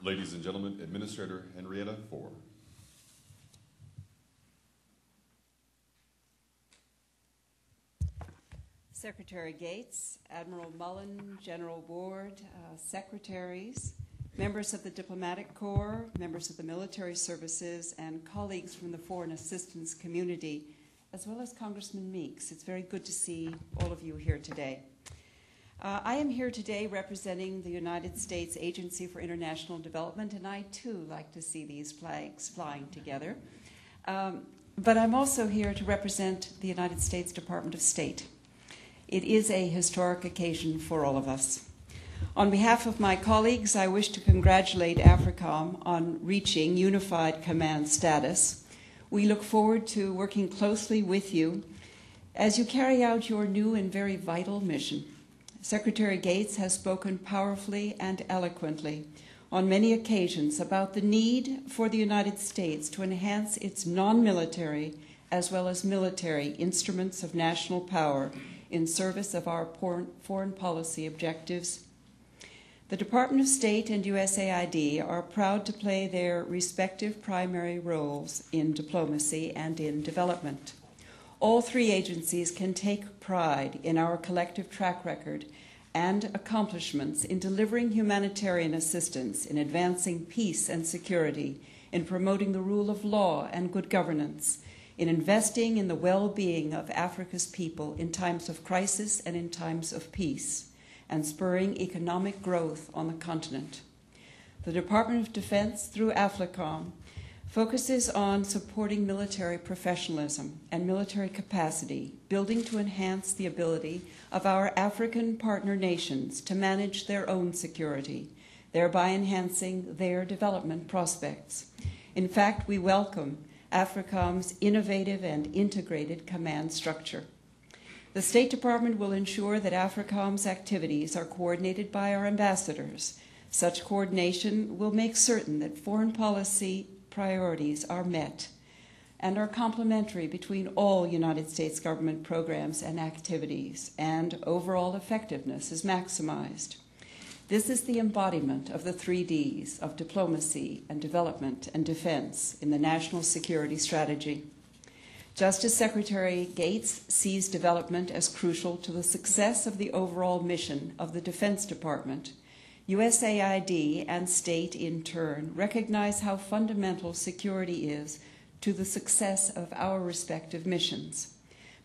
Ladies and gentlemen, Administrator Henrietta Fore. Secretary Gates, Admiral Mullen, General Ward, secretaries, members of the Diplomatic Corps, members of the military services, and colleagues from the foreign assistance community, as well as Congressman Meeks. It's very good to see all of you here today. I am here today representing the United States Agency for International Development, and I too like to see these flags flying together. But I'm also here to represent the United States Department of State. It is a historic occasion for all of us. On behalf of my colleagues, I wish to congratulate AFRICOM on reaching unified command status. We look forward to working closely with you as you carry out your new and very vital mission. Secretary Gates has spoken powerfully and eloquently on many occasions about the need for the United States to enhance its non-military as well as military instruments of national power in service of our foreign policy objectives. The Department of State and USAID are proud to play their respective primary roles in diplomacy and in development. All three agencies can take pride in our collective track record and accomplishments in delivering humanitarian assistance, in advancing peace and security, in promoting the rule of law and good governance, in investing in the well-being of Africa's people in times of crisis and in times of peace, and spurring economic growth on the continent. The Department of Defense, through AFRICOM, focuses on supporting military professionalism and military capacity, building to enhance the ability of our African partner nations to manage their own security, thereby enhancing their development prospects. In fact, we welcome AFRICOM's innovative and integrated command structure. The State Department will ensure that AFRICOM's activities are coordinated by our ambassadors. Such coordination will make certain that foreign policy priorities are met and are complementary between all United States government programs and activities, and overall effectiveness is maximized. This is the embodiment of the 3 Ds of diplomacy and development and defense in the national security strategy. Just as Secretary Gates sees development as crucial to the success of the overall mission of the Defense Department, USAID and state in turn recognize how fundamental security is to the success of our respective missions.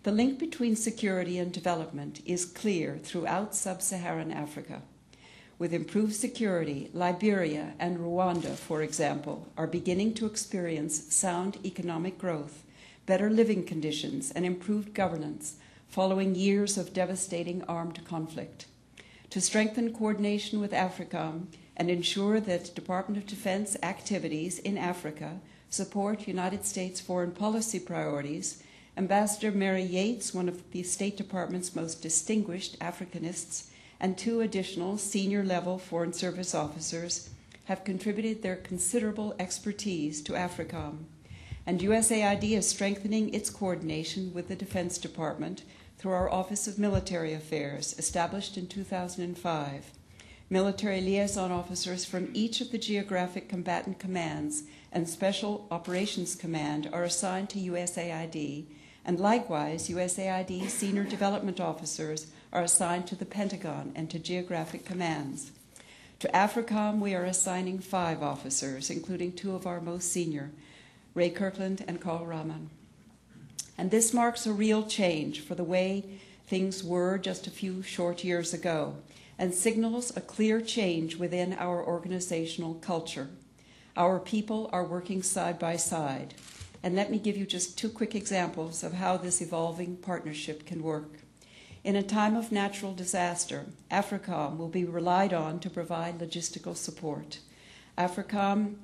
The link between security and development is clear throughout sub-Saharan Africa. With improved security, Liberia and Rwanda, for example, are beginning to experience sound economic growth, better living conditions, and improved governance following years of devastating armed conflict. To strengthen coordination with AFRICOM and ensure that Department of Defense activities in Africa support United States foreign policy priorities, Ambassador Mary Yates, one of the State Department's most distinguished Africanists, and 2 additional senior-level Foreign Service officers have contributed their considerable expertise to AFRICOM. And USAID is strengthening its coordination with the Defense Department through our Office of Military Affairs, established in 2005. Military liaison officers from each of the geographic combatant commands and Special Operations Command are assigned to USAID, and likewise, USAID senior development officers are assigned to the Pentagon and to geographic commands. To AFRICOM, we are assigning 5 officers, including 2 of our most senior, Ray Kirkland and Carl Rahman. And this marks a real change for the way things were just a few short years ago, and signals a clear change within our organizational culture. Our people are working side by side. And let me give you just 2 quick examples of how this evolving partnership can work. In a time of natural disaster, AFRICOM will be relied on to provide logistical support. AFRICOM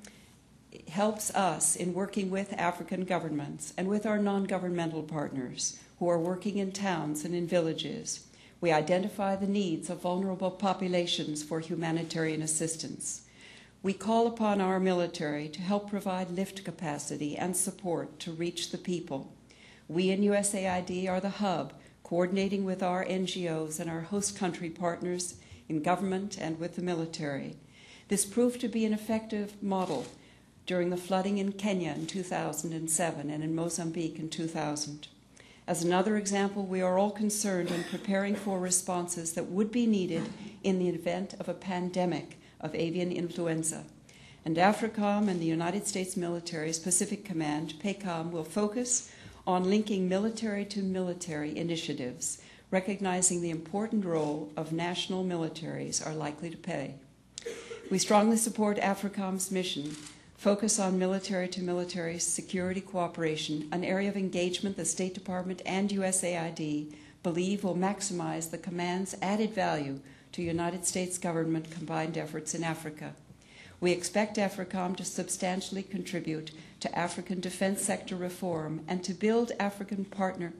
helps us in working with African governments and with our non-governmental partners who are working in towns and in villages. We identify the needs of vulnerable populations for humanitarian assistance. We call upon our military to help provide lift capacity and support to reach the people. We in USAID are the hub, coordinating with our NGOs and our host country partners in government and with the military. This proved to be an effective model during the flooding in Kenya in 2007 and in Mozambique in 2000. As another example, we are all concerned in preparing for responses that would be needed in the event of a pandemic of avian influenza. And AFRICOM and the United States Military's Pacific Command, PACOM, will focus on linking military to military initiatives, recognizing the important role of national militaries are likely to play. We strongly support AFRICOM's mission, focus on military to military security cooperation, an area of engagement the State Department and USAID believe will maximize the command's added value to United States government combined efforts in Africa. We expect AFRICOM to substantially contribute to African defense sector reform and to build African partner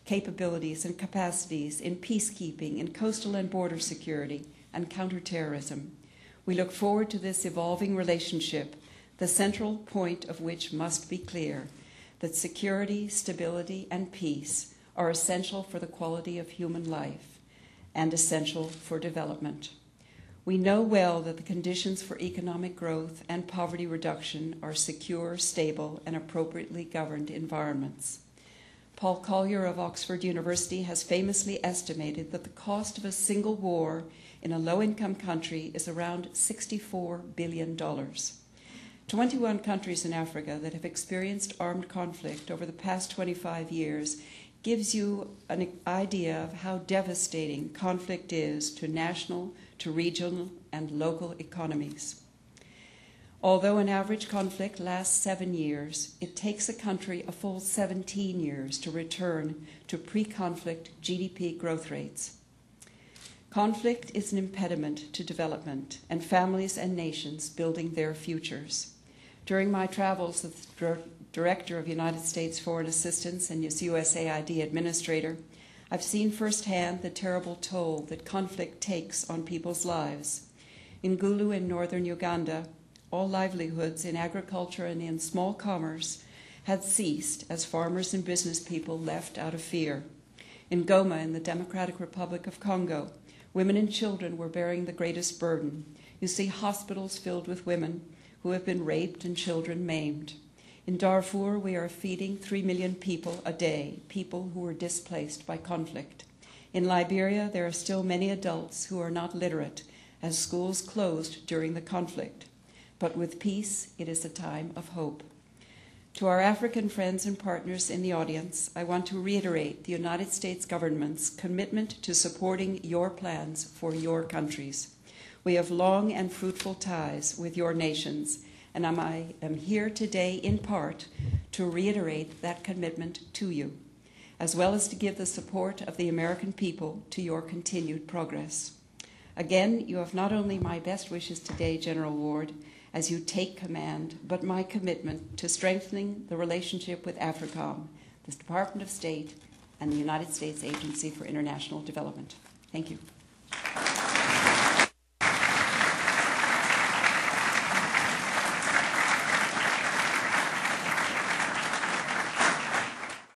capabilities and capacities in peacekeeping, in coastal and border security, and counterterrorism. We look forward to this evolving relationship, the central point of which must be clear, that security, stability, and peace are essential for the quality of human life and essential for development. We know well that the conditions for economic growth and poverty reduction are secure, stable, and appropriately governed environments. Paul Collier of Oxford University has famously estimated that the cost of a single war in a low-income country is around $64 billion. 21 countries in Africa that have experienced armed conflict over the past 25 years gives you an idea of how devastating conflict is to national, to regional, and local economies. Although an average conflict lasts 7 years, it takes a country a full 17 years to return to pre-conflict GDP growth rates. Conflict is an impediment to development and families and nations building their futures. During my travels as the Director of United States Foreign Assistance and as USAID Administrator, I've seen firsthand the terrible toll that conflict takes on people's lives. In Gulu in northern Uganda, all livelihoods in agriculture and in small commerce had ceased as farmers and business people left out of fear. In Goma in the Democratic Republic of Congo, women and children were bearing the greatest burden. You see hospitals filled with women who have been raped and children maimed. In Darfur, we are feeding 3 million people a day, people who were displaced by conflict. In Liberia, there are still many adults who are not literate, as schools closed during the conflict. But with peace, it is a time of hope. To our African friends and partners in the audience, I want to reiterate the United States government's commitment to supporting your plans for your countries. We have long and fruitful ties with your nations, and I am here today in part to reiterate that commitment to you, as well as to give the support of the American people to your continued progress. Again, you have not only my best wishes today, General Ward, as you take command, but my commitment to strengthening the relationship with AFRICOM, the Department of State, and the United States Agency for International Development. Thank you.